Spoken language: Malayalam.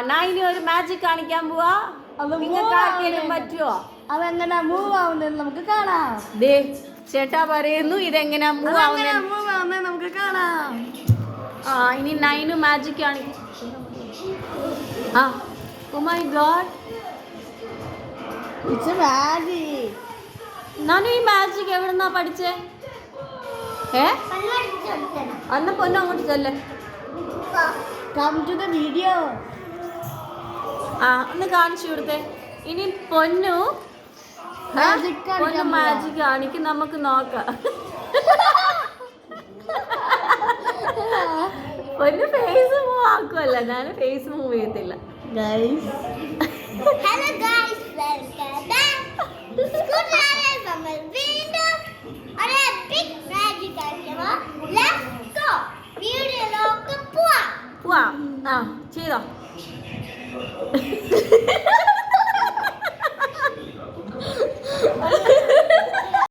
നൈനി ഒരു മാജിക് കാണിക്കാൻ പോവാ. നിങ്ങൾക്ക് ആർക്കെങ്കിലും പറ്റുമോ? അതെങ്ങനെ മൂവ് ആവുന്നത് നമുക്ക് കാണാം. ദേ ചേട്ടാ പറയുന്നു ഇതെങ്ങനെ മൂവ് ആവുന്നത് നമുക്ക് കാണാം. ഇനി നൈനു മാജിക് കാണിക്കും. Oh my god, it's magic. Nanu ഈ മാജിക് എവിടുന്നാ പഠിച്ചേ? അന്ന പൊന്നു അങ്ങോട്ട് ചെല്ലേ. Come to the video. ഒന്ന് കാണിച്ചു കൊടുത്തേ. ഇനി പൊന്നു പൊന്നു മാജിക് കാണിക്കും, നമുക്ക് നോക്കാം. പൊന്നു ഫേസ് മൂവ് ആക്കുമല്ല, ഞാൻ ഫേസ് മൂവ് ചെയ്യത്തില്ല. Hello guys, welcome back. നമ്മൾ വീണ്ടും ഒരു ബിഗ് മാജിക് കളിക്കുവാ. Let's go. വീഡിയോയിലേക്ക് പോവാം. ചെയ്തോ.